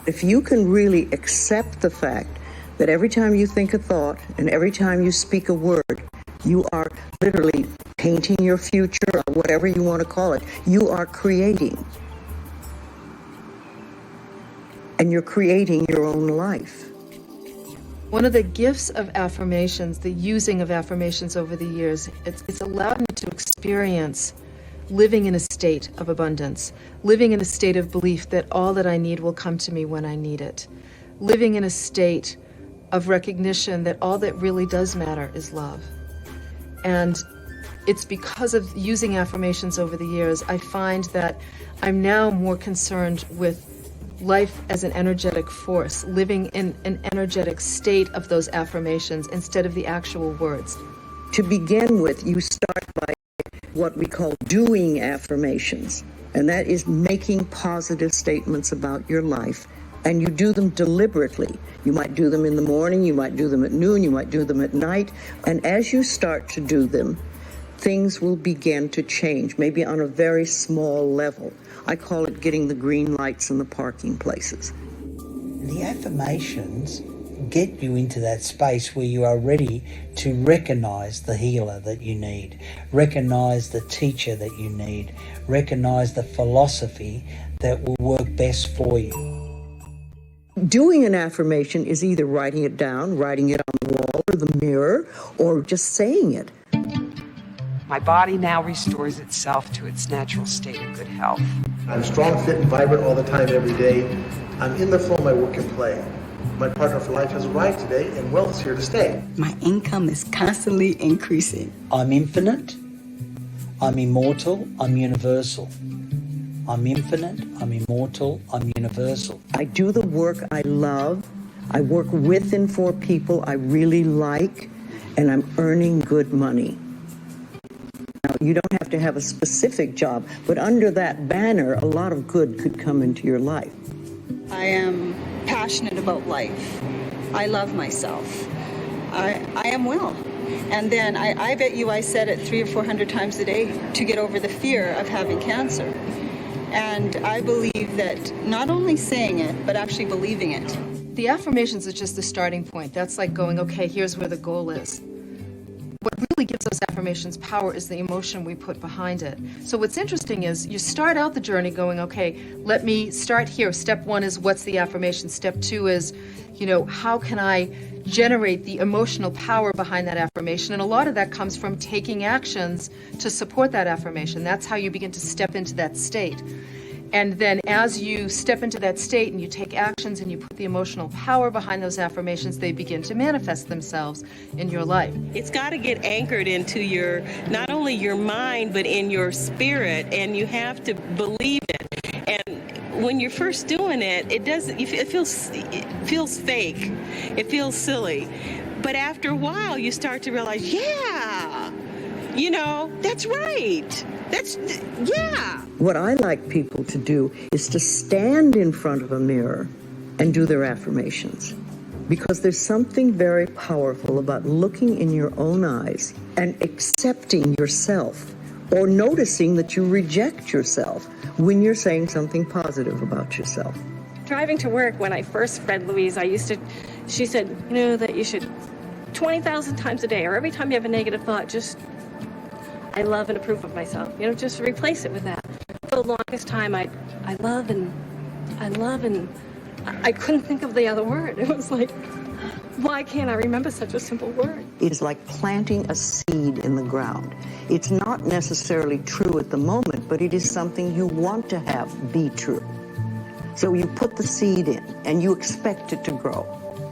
If you can really accept the fact that every time you think a thought and every time you speak a word, you are literally painting your future, or whatever you want to call it. You are creating. And you're creating your own life. One of the gifts of affirmations, the using of affirmations over the years, it's allowed me to experience living in a state of abundance, living in a state of belief that all that I need will come to me when I need it, living in a state of recognition that all that really does matter is love. And it's because of using affirmations over the years, I find that I'm now more concerned with life as an energetic force, living in an energetic state of those affirmations instead of the actual words. To begin with, you start by what we call doing affirmations, and that is making positive statements about your life, and you do them deliberately. You might do them in the morning, you might do them at noon, you might do them at night, and as you start to do them, things will begin to change, maybe on a very small level. I call it getting the green lights in the parking places. The affirmations get you into that space where you are ready to recognize the healer that you need, recognize the teacher that you need, recognize the philosophy that will work best for you. Doing an affirmation is either writing it down, writing it on the wall or the mirror, or just saying it. My body now restores itself to its natural state of good health. I'm strong, fit, and vibrant all the time, every day. I'm in the flow of my work and play. My partner for life has arrived today, and wealth is here to stay. My income is constantly increasing. I'm infinite, I'm immortal, I'm universal. I'm infinite, I'm immortal, I'm universal. I do the work I love. I work with and for people I really like, and I'm earning good money. Now, you don't have to have a specific job, but under that banner, a lot of good could come into your life. I am passionate about life. I love myself. I am well. And then I bet you I said it 300 or 400 times a day to get over the fear of having cancer. And I believe that not only saying it, but actually believing it. The affirmations is just the starting point. That's like going, okay, here's where the goal is. What really gives those affirmations power is the emotion we put behind it. So what's interesting is you start out the journey going, okay, let me start here. Step one is what's the affirmation? Step two is, how can I generate the emotional power behind that affirmation? And a lot of that comes from taking actions to support that affirmation. That's how you begin to step into that state. And then as you step into that state and you take actions and you put the emotional power behind those affirmations, they begin to manifest themselves in your life. It's got to get anchored into your, not only your mind, but in your spirit, and you have to believe it. And when you're first doing it, it feels fake. It feels silly. But after a while, you start to realize, yeah, that's right. Yeah. What I like people to do is to stand in front of a mirror and do their affirmations. Because there's something very powerful about looking in your own eyes and accepting yourself, or noticing that you reject yourself when you're saying something positive about yourself. Driving to work, when I first read Louise, she said, that you should 20,000 times a day, or every time you have a negative thought, just, I love and approve of myself. Just replace it with that. For the longest time, I love and I couldn't think of the other word. It was like, why can't I remember such a simple word? It is like planting a seed in the ground. It's not necessarily true at the moment, but it is something you want to have be true. So you put the seed in and you expect it to grow.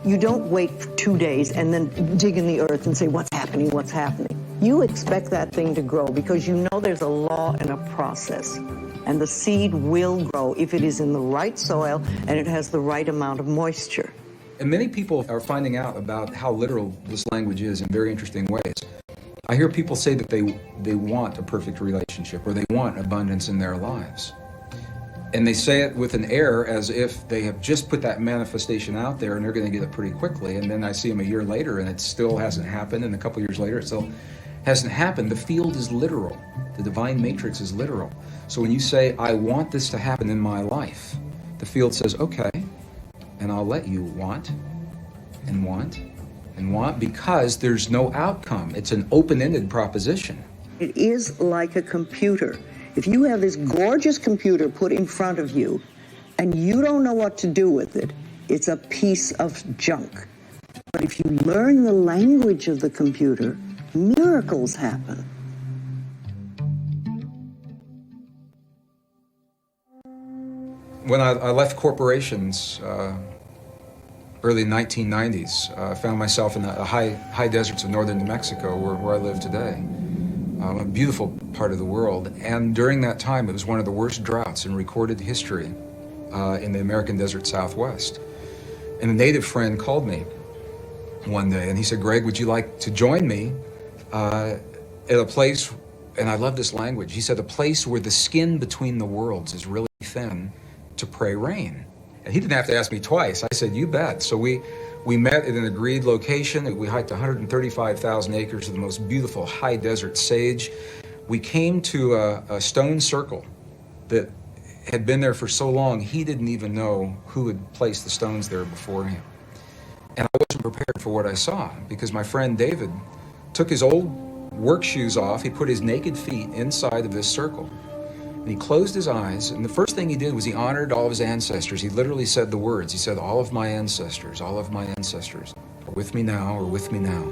You don't wait for 2 days and then dig in the earth and say, what's happening, what's happening? You expect that thing to grow because you know there's a law and a process. And the seed will grow if it is in the right soil and it has the right amount of moisture. And many people are finding out about how literal this language is in very interesting ways. I hear people say that they want a perfect relationship or they want abundance in their lives. And they say it with an air as if they have just put that manifestation out there and they're going to get it pretty quickly. And then I see them a year later and it still hasn't happened. And a couple years later, it still hasn't happened. The field is literal. The divine matrix is literal. So when you say, I want this to happen in my life, the field says, okay, and I'll let you want and want and want because there's no outcome. It's an open-ended proposition. It is like a computer. If you have this gorgeous computer put in front of you and you don't know what to do with it, it's a piece of junk. But if you learn the language of the computer, miracles happen. When I left corporations, early 1990s, I found myself in the high deserts of northern New Mexico, where I live today. A beautiful part of the world. And during that time, it was one of the worst droughts in recorded history in the American desert Southwest. And a native friend called me one day, and he said, "Greg, would you like to join me at a place," and I love this language, he said, "a place where the skin between the worlds is really thin, to pray rain." And he didn't have to ask me twice. I said, "You bet." So we met at an agreed location. We hiked 135,000 acres of the most beautiful high desert sage. We came to a stone circle that had been there for so long, he didn't even know who had placed the stones there before him. And I wasn't prepared for what I saw, because my friend David took his old work shoes off. He put his naked feet inside of this circle. And he closed his eyes, and the first thing he did was he honored all of his ancestors. He literally said the words. He said, all of my ancestors are with me now, or with me now.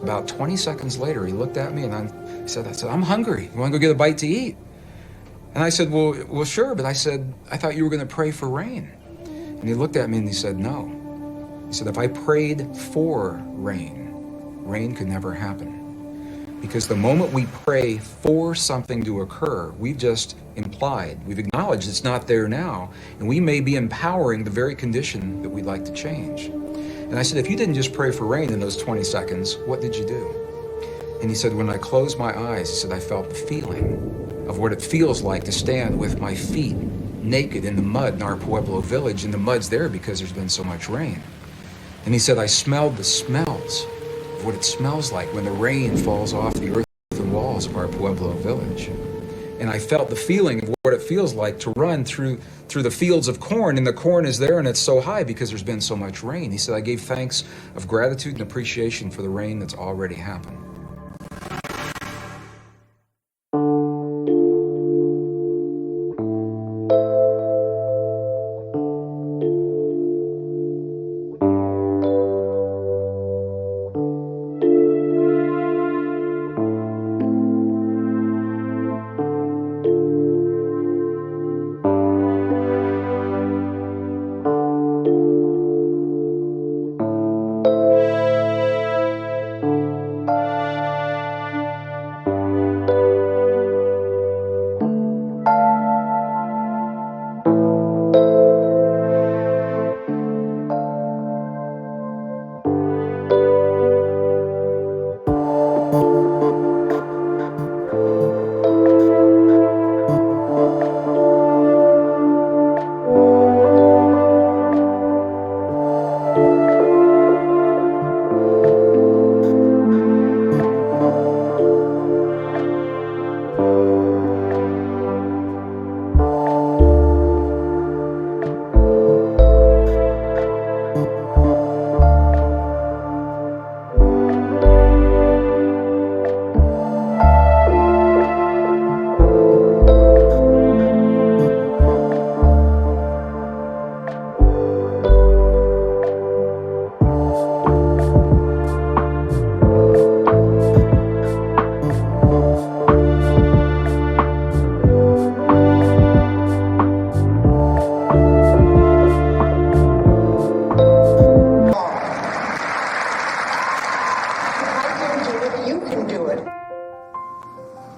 About 20 seconds later, he looked at me and I said, "I'm hungry. You want to go get a bite to eat?" And I said, well, sure, but I said, "I thought you were going to pray for rain." And he looked at me and he said, "No." He said, "If I prayed for rain, rain could never happen. Because the moment we pray for something to occur, we've just implied, we've acknowledged it's not there now, and we may be empowering the very condition that we'd like to change." And I said, "If you didn't just pray for rain in those 20 seconds, what did you do?" And he said, "When I closed my eyes," he said, "I felt the feeling of what it feels like to stand with my feet naked in the mud in our Pueblo village, and the mud's there because there's been so much rain." And he said, "I smelled the smells of what it smells like when the rain falls off the earthen walls of our Pueblo village. And I felt the feeling of what it feels like to run through the fields of corn, and the corn is there and it's so high because there's been so much rain." He said, "I gave thanks of gratitude and appreciation for the rain that's already happened."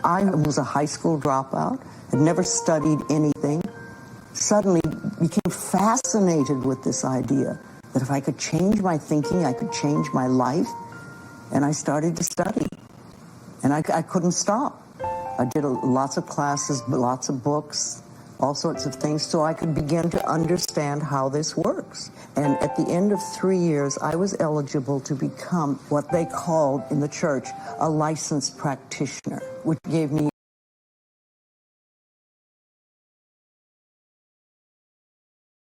I was a high school dropout, had never studied anything, suddenly became fascinated with this idea that if I could change my thinking, I could change my life. And I started to study. And I couldn't stop. I did lots of classes, lots of books, all sorts of things, so I could begin to understand how this works. And at the end of 3 years, I was eligible to become what they called in the church a licensed practitioner, which gave me